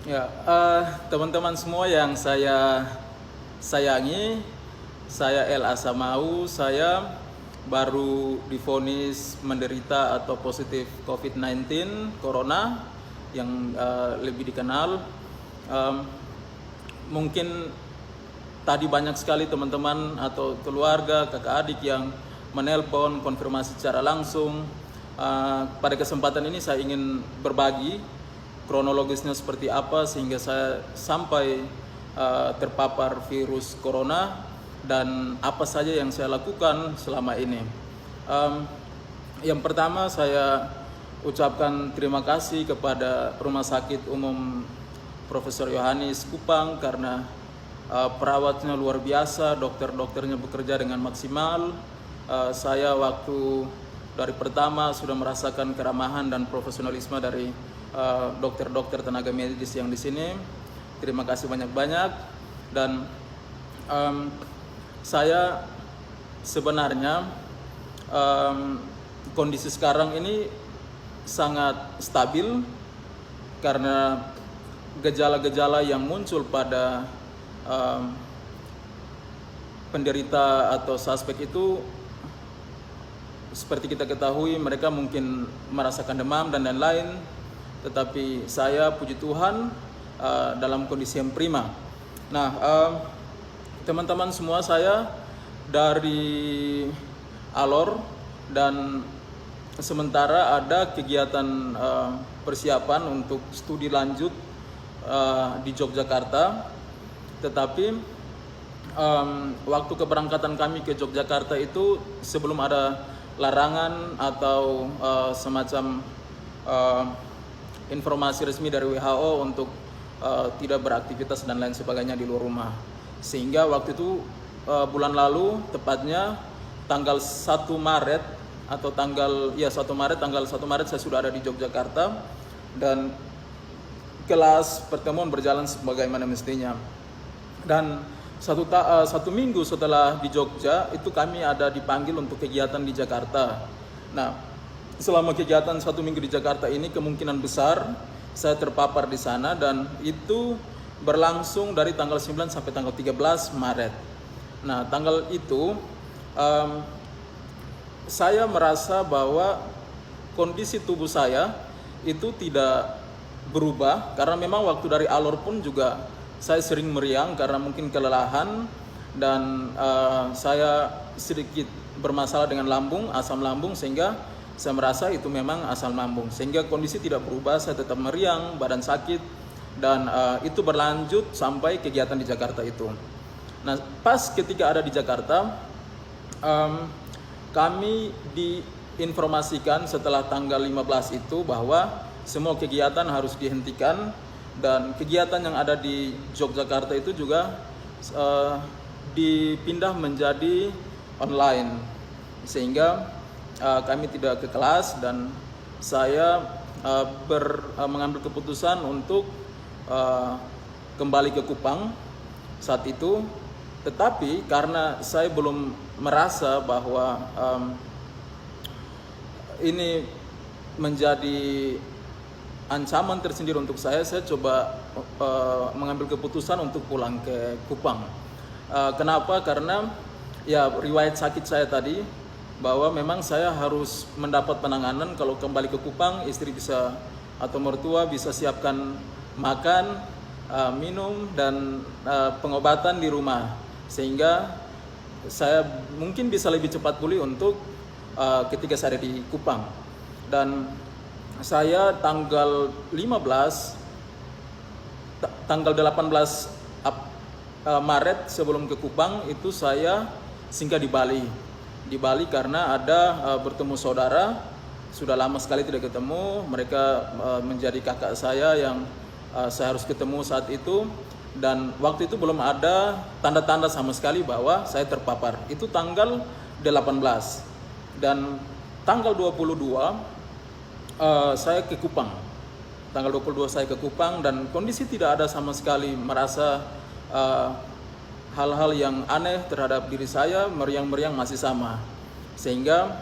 Ya, teman-teman semua yang saya sayangi, saya El Asamau, saya baru divonis menderita atau positif COVID-19, Corona, yang lebih dikenal. Um, Mungkin tadi banyak sekali teman-teman atau keluarga, kakak adik yang menelpon konfirmasi secara langsung. Pada kesempatan ini saya ingin berbagi kronologisnya seperti apa sehingga saya sampai terpapar virus corona dan apa saja yang saya lakukan selama ini. Yang pertama saya ucapkan terima kasih kepada Rumah Sakit Umum Profesor Yohanes Kupang karena perawatnya luar biasa, dokter-dokternya bekerja dengan maksimal. Saya waktu dari pertama sudah merasakan keramahan dan profesionalisme dari dokter-dokter tenaga medis yang di sini. Terima kasih banyak-banyak. Dan saya sebenarnya kondisi sekarang ini sangat stabil karena gejala-gejala yang muncul pada penderita atau suspek itu seperti kita ketahui mereka mungkin merasakan demam dan lain-lain, tetapi saya puji Tuhan dalam kondisi yang prima. Nah, teman-teman semua, saya dari Alor dan sementara ada kegiatan persiapan untuk studi lanjut di Yogyakarta, tetapi waktu keberangkatan kami ke Yogyakarta itu sebelum ada larangan atau semacam informasi resmi dari WHO untuk tidak beraktivitas dan lain sebagainya di luar rumah. Sehingga waktu itu bulan lalu tepatnya tanggal 1 Maret atau tanggal 1 Maret saya sudah ada di Yogyakarta dan kelas pertemuan berjalan sebagaimana mestinya. Dan satu minggu setelah di Jogja itu kami ada dipanggil untuk kegiatan di Jakarta. Nah, selama kegiatan 1 minggu di Jakarta ini kemungkinan besar saya terpapar di sana dan itu berlangsung dari tanggal 9 sampai tanggal 13 Maret. Nah, tanggal itu saya merasa bahwa kondisi tubuh saya itu tidak berubah karena memang waktu dari Alor pun juga saya sering meriang karena mungkin kelelahan dan saya sedikit bermasalah dengan lambung, asam lambung, sehingga saya merasa itu memang asam lambung. Sehingga kondisi tidak berubah, saya tetap meriang, badan sakit, dan itu berlanjut sampai kegiatan di Jakarta itu. Nah, pas ketika ada di Jakarta, kami diinformasikan setelah tanggal 15 itu bahwa semua kegiatan harus dihentikan. Dan kegiatan yang ada di Yogyakarta itu juga dipindah menjadi online, sehingga kami tidak ke kelas dan saya mengambil keputusan untuk kembali ke Kupang saat itu. Tetapi karena saya belum merasa bahwa ini menjadi ancaman tersendiri untuk saya coba mengambil keputusan untuk pulang ke Kupang. Kenapa? Karena ya riwayat sakit saya tadi bahwa memang saya harus mendapat penanganan. Kalau kembali ke Kupang, istri bisa atau mertua bisa siapkan makan, minum dan pengobatan di rumah, sehingga saya mungkin bisa lebih cepat pulih untuk ketika saya ada di Kupang. Dan saya tanggal 18 Maret sebelum ke Kupang itu saya singgah di Bali. Di Bali karena ada bertemu saudara, sudah lama sekali tidak ketemu. Mereka menjadi kakak saya yang saya harus ketemu saat itu. Dan waktu itu belum ada tanda-tanda sama sekali bahwa saya terpapar. Itu tanggal 18. Dan tanggal 22 saya ke Kupang. Tanggal 22 saya ke Kupang dan kondisi tidak ada sama sekali merasa hal-hal yang aneh terhadap diri saya, meriang-meriang masih sama. Sehingga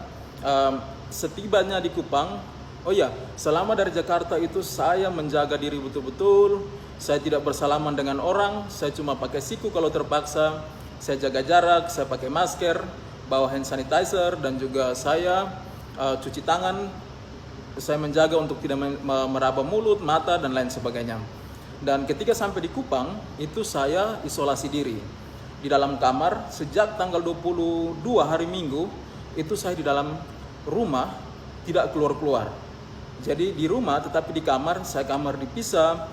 setibanya di Kupang, Oh iya, selama dari Jakarta itu saya menjaga diri betul-betul. Saya tidak bersalaman dengan orang, saya cuma pakai siku kalau terpaksa. Saya jaga jarak, saya pakai masker, bawa hand sanitizer, dan juga saya cuci tangan. Saya menjaga untuk tidak meraba mulut, mata, dan lain sebagainya. Dan ketika sampai di Kupang, itu saya isolasi diri di dalam kamar sejak tanggal 22 hari Minggu. Itu saya di dalam rumah, tidak keluar-keluar. Jadi di rumah tetapi di kamar, saya kamar dipisah,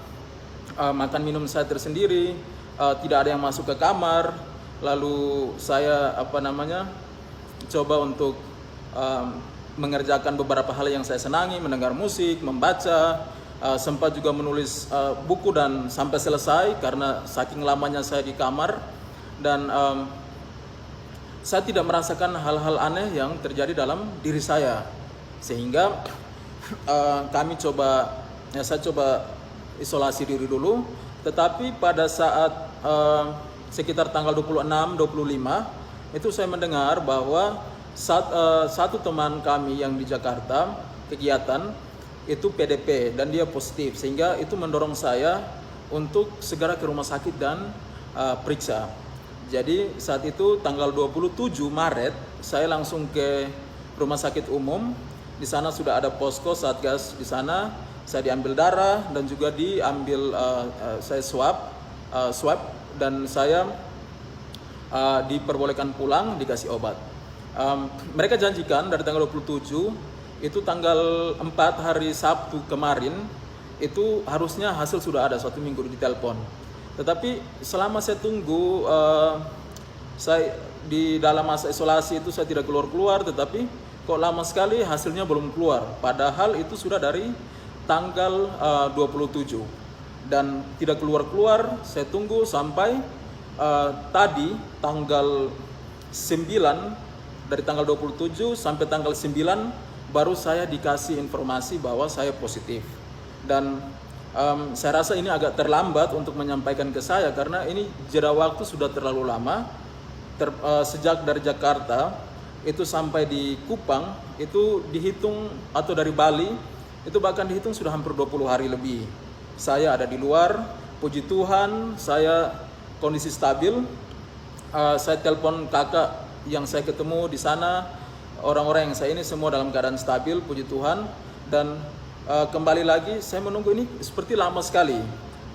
makan minum saya tersendiri, tidak ada yang masuk ke kamar. Lalu saya coba untuk mengerjakan beberapa hal yang saya senangi, mendengar musik, membaca, sempat juga menulis buku dan sampai selesai karena saking lamanya saya di kamar. Dan saya tidak merasakan hal-hal aneh yang terjadi dalam diri saya, sehingga saya coba isolasi diri dulu. Tetapi pada saat sekitar tanggal 26-25 itu saya mendengar bahwa satu teman kami yang di Jakarta kegiatan itu PDP dan dia positif, sehingga itu mendorong saya untuk segera ke rumah sakit dan periksa. Jadi saat itu tanggal 27 Maret saya langsung ke rumah sakit umum. Di sana sudah ada posko Satgas di sana. Saya diambil darah dan juga diambil saya swab dan saya diperbolehkan pulang, dikasih obat. Mereka janjikan dari tanggal 27 itu tanggal 4 hari Sabtu kemarin itu harusnya hasil sudah ada, 1 minggu di telepon. Tetapi selama saya tunggu, saya di dalam masa isolasi itu saya tidak keluar-keluar, tetapi kok lama sekali hasilnya belum keluar. Padahal itu sudah dari tanggal 27 dan tidak keluar-keluar. Saya tunggu sampai tadi tanggal 9, dari tanggal 27 sampai tanggal 9 baru saya dikasih informasi bahwa saya positif. Dan saya rasa ini agak terlambat untuk menyampaikan ke saya karena ini jeda waktu sudah terlalu lama. Sejak dari Jakarta itu sampai di Kupang itu dihitung, atau dari Bali itu bahkan dihitung sudah hampir 20 hari lebih. Saya ada di luar, puji Tuhan saya kondisi stabil. Saya telepon kakak yang saya ketemu di sana, orang-orang yang saya ini semua dalam keadaan stabil, puji Tuhan. Dan kembali lagi saya menunggu ini seperti lama sekali.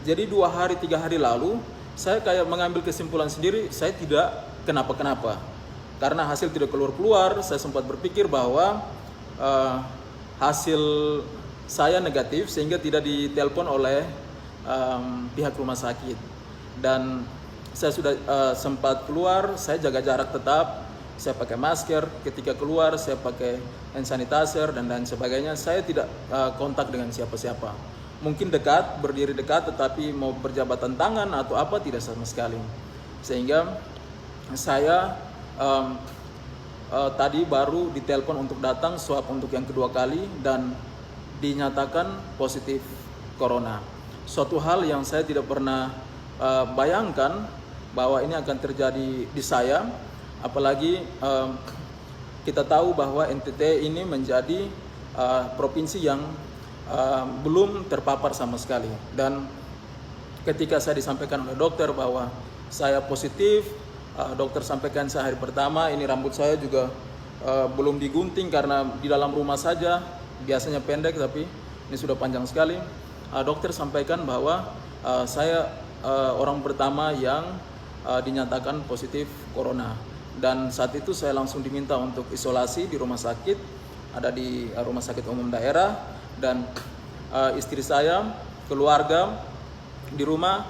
Jadi 2 hari 3 hari lalu saya kayak mengambil kesimpulan sendiri, saya tidak kenapa-kenapa. Karena hasil tidak keluar-keluar, saya sempat berpikir bahwa hasil saya negatif sehingga tidak ditelepon oleh pihak rumah sakit. Dan saya sudah sempat keluar, saya jaga jarak tetap, saya pakai masker, ketika keluar saya pakai hand sanitizer dan lain sebagainya. Saya tidak kontak dengan siapa-siapa. Mungkin dekat, berdiri dekat, tetapi mau berjabatan tangan atau apa tidak sama sekali. Sehingga saya tadi baru ditelepon untuk datang swab untuk yang kedua kali dan dinyatakan positif corona. Suatu hal yang saya tidak pernah bayangkan bahwa ini akan terjadi di saya, apalagi kita tahu bahwa NTT ini menjadi provinsi yang belum terpapar sama sekali. Dan ketika saya disampaikan oleh dokter bahwa saya positif, dokter sampaikan saya hari pertama, ini rambut saya juga belum digunting karena di dalam rumah saja, biasanya pendek tapi ini sudah panjang sekali. Dokter sampaikan bahwa saya orang pertama yang dinyatakan positif corona. Dan saat itu saya langsung diminta untuk isolasi di rumah sakit, ada di rumah sakit umum daerah. Dan istri saya, keluarga di rumah,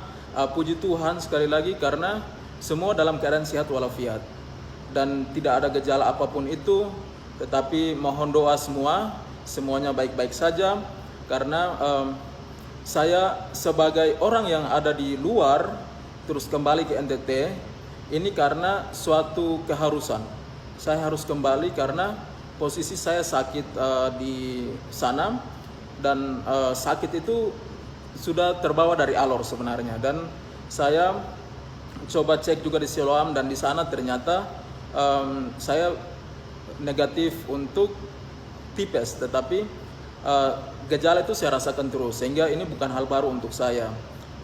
puji Tuhan sekali lagi karena semua dalam keadaan sehat walafiat dan tidak ada gejala apapun itu. Tetapi mohon doa semuanya baik-baik saja, karena saya sebagai orang yang ada di luar terus kembali ke NTT ini karena suatu keharusan. Saya harus kembali karena posisi saya sakit di sana, dan sakit itu sudah terbawa dari alor sebenarnya. Dan saya coba cek juga di Siloam dan di sana ternyata saya negatif untuk tipes, tetapi gejala itu saya rasakan terus, sehingga ini bukan hal baru untuk saya.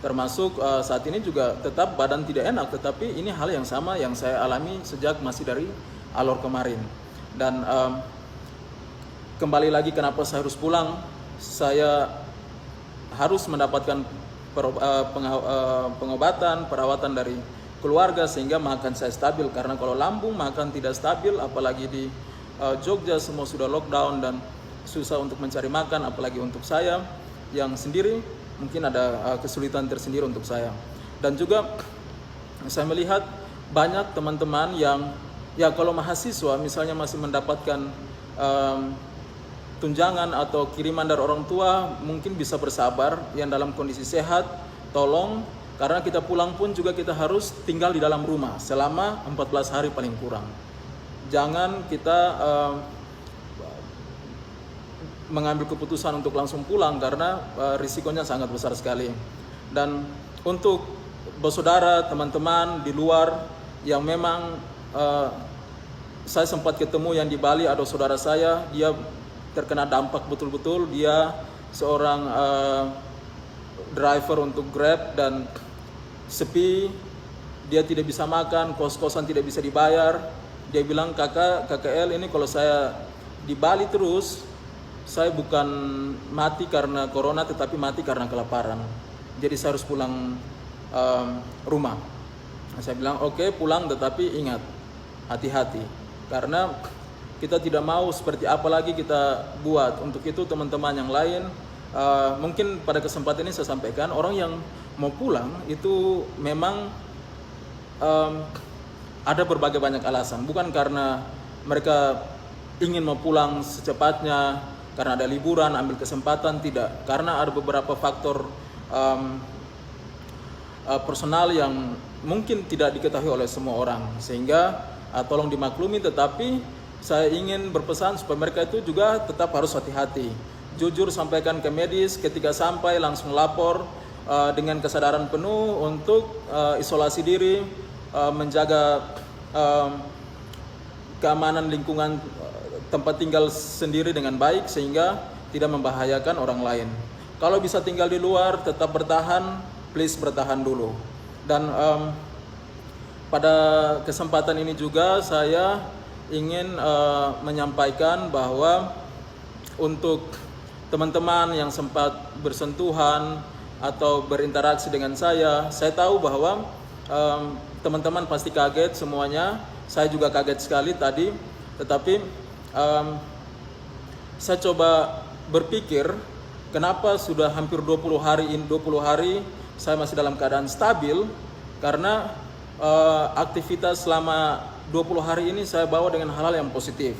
Termasuk saat ini juga tetap badan tidak enak, tetapi ini hal yang sama yang saya alami sejak masih dari alor kemarin. Dan kembali lagi kenapa saya harus pulang, saya harus mendapatkan pengobatan, perawatan dari keluarga sehingga makan saya stabil. Karena kalau lambung makan tidak stabil, apalagi di Jogja semua sudah lockdown dan susah untuk mencari makan, apalagi untuk saya yang sendiri mungkin ada kesulitan tersendiri untuk saya. Dan juga saya melihat banyak teman-teman yang kalau mahasiswa misalnya masih mendapatkan tunjangan atau kiriman dari orang tua, mungkin bisa bersabar. Yang dalam kondisi sehat, tolong, karena kita pulang pun juga kita harus tinggal di dalam rumah selama 14 hari paling kurang. Jangan kita mengambil keputusan untuk langsung pulang karena risikonya sangat besar sekali. Dan untuk bersaudara, teman-teman di luar yang memang saya sempat ketemu yang di Bali, ada saudara saya, dia terkena dampak betul-betul. Dia seorang driver untuk Grab dan sepi, dia tidak bisa makan, kos-kosan tidak bisa dibayar. Dia bilang, KKL ini kalau saya di Bali terus, saya bukan mati karena corona tetapi mati karena kelaparan. Jadi saya harus pulang rumah. Saya bilang oke, pulang, tetapi ingat, hati-hati. Karena kita tidak mau seperti apa lagi kita buat. Untuk itu teman-teman yang lain, mungkin pada kesempatan ini saya sampaikan, orang yang mau pulang itu memang ada berbagai banyak alasan. Bukan karena mereka ingin mau pulang secepatnya, karena ada liburan, ambil kesempatan, tidak. Karena ada beberapa faktor personal yang mungkin tidak diketahui oleh semua orang. Sehingga tolong dimaklumi, tetapi saya ingin berpesan supaya mereka itu juga tetap harus hati-hati. Jujur sampaikan ke medis, ketika sampai langsung lapor dengan kesadaran penuh untuk isolasi diri, menjaga keamanan lingkungan tempat tinggal sendiri dengan baik sehingga tidak membahayakan orang lain. Kalau bisa tinggal di luar, tetap bertahan, please bertahan dulu. Dan pada kesempatan ini juga saya ingin menyampaikan bahwa untuk teman-teman yang sempat bersentuhan atau berinteraksi dengan saya tahu bahwa teman-teman pasti kaget semuanya. Saya juga kaget sekali tadi, tetapi saya coba berpikir kenapa sudah hampir 20 hari saya masih dalam keadaan stabil, karena aktivitas selama 20 hari ini saya bawa dengan hal-hal yang positif.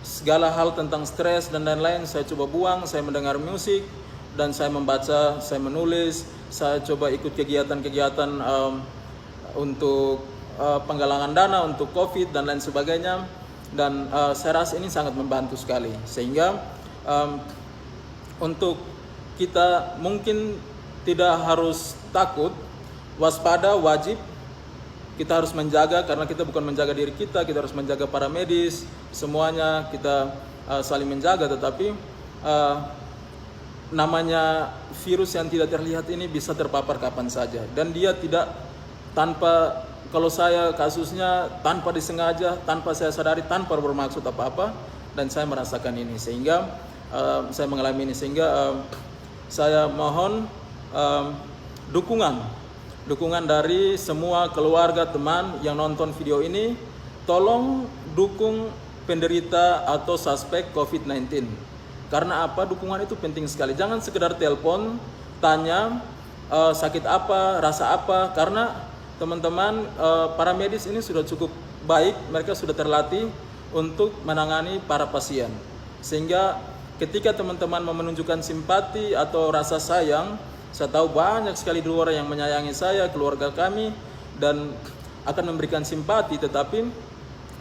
Segala hal tentang stres dan lain-lain saya coba buang. Saya mendengar musik dan saya membaca, saya menulis, saya coba ikut kegiatan-kegiatan untuk penggalangan dana untuk COVID dan lain sebagainya. Dan saya rasa ini sangat membantu sekali. Sehingga untuk kita mungkin tidak harus takut, waspada, wajib. Kita harus menjaga, karena kita bukan menjaga diri kita harus menjaga para medis, semuanya kita saling menjaga. Tetapi namanya virus yang tidak terlihat ini bisa terpapar kapan saja. Dan dia tidak tanpa, kalau saya kasusnya tanpa disengaja, tanpa saya sadari, tanpa bermaksud apa-apa, dan saya merasakan ini. Sehingga saya mengalami ini. Sehingga saya mohon dukungan dari semua keluarga, teman yang nonton video ini. Tolong dukung penderita atau suspek COVID-19. Karena apa? Dukungan itu penting sekali. Jangan sekedar telepon, tanya sakit apa, rasa apa. Karena teman-teman para medis ini sudah cukup baik, mereka sudah terlatih untuk menangani para pasien. Sehingga ketika teman-teman menunjukkan simpati atau rasa sayang, saya tahu banyak sekali di luar yang menyayangi saya, keluarga kami, dan akan memberikan simpati. Tetapi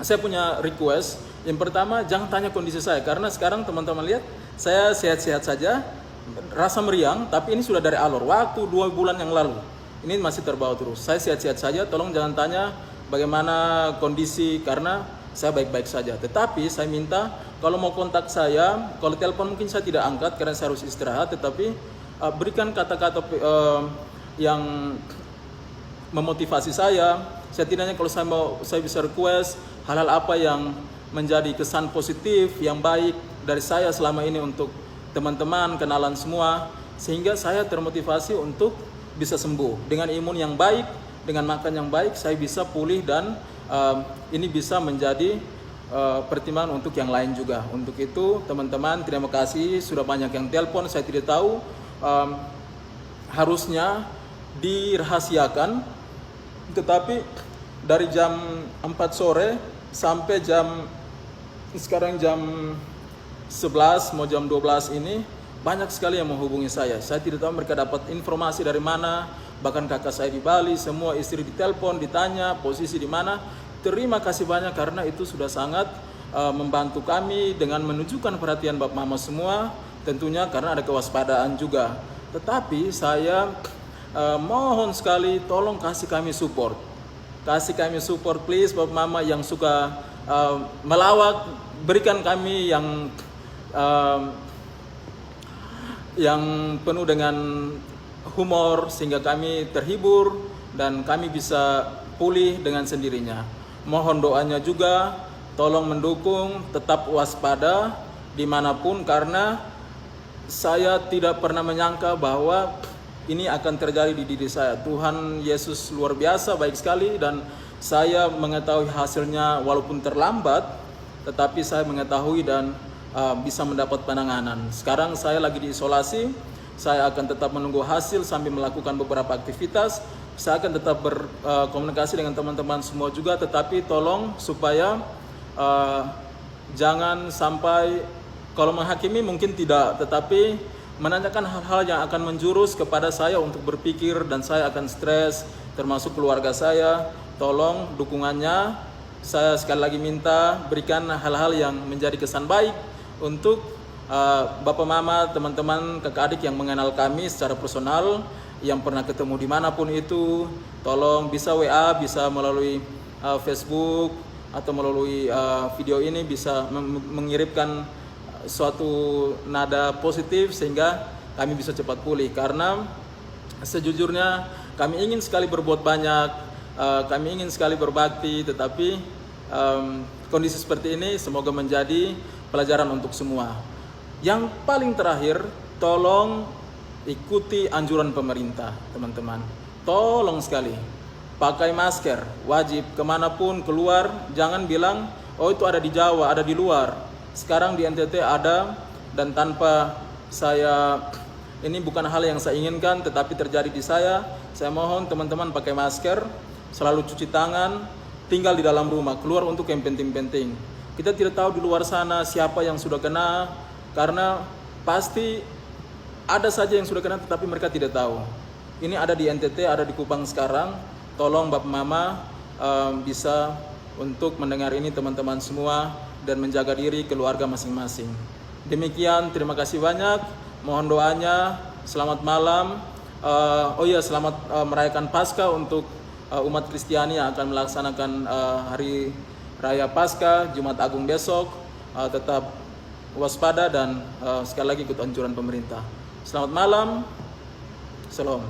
saya punya request. Yang pertama, jangan tanya kondisi saya, karena sekarang teman-teman lihat saya sehat-sehat saja, rasa meriang, tapi ini sudah dari alor, waktu 2 bulan yang lalu. Ini masih terbawa terus. Saya sehat-sehat saja, tolong jangan tanya bagaimana kondisi, karena saya baik-baik saja. Tetapi saya minta Kalau mau kontak saya, kalau telepon mungkin saya tidak angkat karena saya harus istirahat, tetapi berikan kata-kata yang memotivasi saya. Setidaknya kalau saya bisa request hal-hal apa yang menjadi kesan positif yang baik dari saya selama ini untuk teman-teman, kenalan semua, sehingga saya termotivasi untuk bisa sembuh. Dengan imun yang baik, dengan makan yang baik, saya bisa pulih dan ini bisa menjadi pertimbangan untuk yang lain juga. Untuk itu teman-teman, terima kasih sudah banyak yang telepon. Saya tidak tahu, harusnya dirahasiakan, tetapi dari jam 4 sore sampai sekarang jam 11 mau jam 12 ini banyak sekali yang menghubungi saya. Saya tidak tahu mereka dapat informasi dari mana. Bahkan kakak saya di Bali, semua istri ditelepon, ditanya posisi di mana. Terima kasih banyak karena itu sudah sangat membantu kami dengan menunjukkan perhatian Bapak Mama semua, tentunya karena ada kewaspadaan juga. Tetapi saya mohon sekali tolong kasih kami support. Kasih kami support please Bapak Mama yang suka melawak, berikan kami yang penuh dengan humor sehingga kami terhibur dan kami bisa pulih dengan sendirinya. Mohon doanya juga, tolong mendukung, tetap waspada dimanapun, karena saya tidak pernah menyangka bahwa ini akan terjadi di diri saya. Tuhan Yesus luar biasa, baik sekali, dan saya mengetahui hasilnya walaupun terlambat, tetapi saya mengetahui dan bisa mendapat penanganan. Sekarang saya lagi diisolasi, saya akan tetap menunggu hasil sambil melakukan beberapa aktivitas. Saya akan tetap berkomunikasi dengan teman-teman semua juga, tetapi tolong supaya jangan sampai, kalau menghakimi mungkin tidak, tetapi menanyakan hal-hal yang akan menjurus kepada saya untuk berpikir dan saya akan stres, termasuk keluarga saya. Tolong dukungannya, saya sekali lagi minta berikan hal-hal yang menjadi kesan baik untuk Bapak Mama, teman-teman, kakak adik yang mengenal kami secara personal, yang pernah ketemu dimanapun itu. Tolong bisa WA, bisa melalui Facebook, atau melalui video ini bisa mengirimkan suatu nada positif sehingga kami bisa cepat pulih. Karena sejujurnya kami ingin sekali berbuat banyak, kami ingin sekali berbakti, tetapi kondisi seperti ini semoga menjadi pelajaran untuk semua. Yang paling terakhir, tolong ikuti anjuran pemerintah, teman-teman. Tolong sekali, pakai masker, wajib kemanapun keluar. Jangan bilang, oh itu ada di Jawa, ada di luar. Sekarang di NTT ada, dan tanpa saya, ini bukan hal yang saya inginkan, tetapi terjadi di saya. Saya mohon teman-teman pakai masker, selalu cuci tangan, tinggal di dalam rumah, keluar untuk yang penting-penting. Kita tidak tahu di luar sana siapa yang sudah kena, karena pasti ada saja yang sudah kena tetapi mereka tidak tahu. Ini ada di NTT, ada di Kupang sekarang. Tolong Bapak Mama bisa untuk mendengar ini teman-teman semua dan menjaga diri keluarga masing-masing. Demikian, terima kasih banyak. Mohon doanya. Selamat malam. Selamat merayakan Paskah untuk umat Kristiani yang akan melaksanakan hari Raya Paskah, Jumat Agung besok. Tetap waspada dan sekali lagi ikut anjuran pemerintah. Selamat malam. Salam.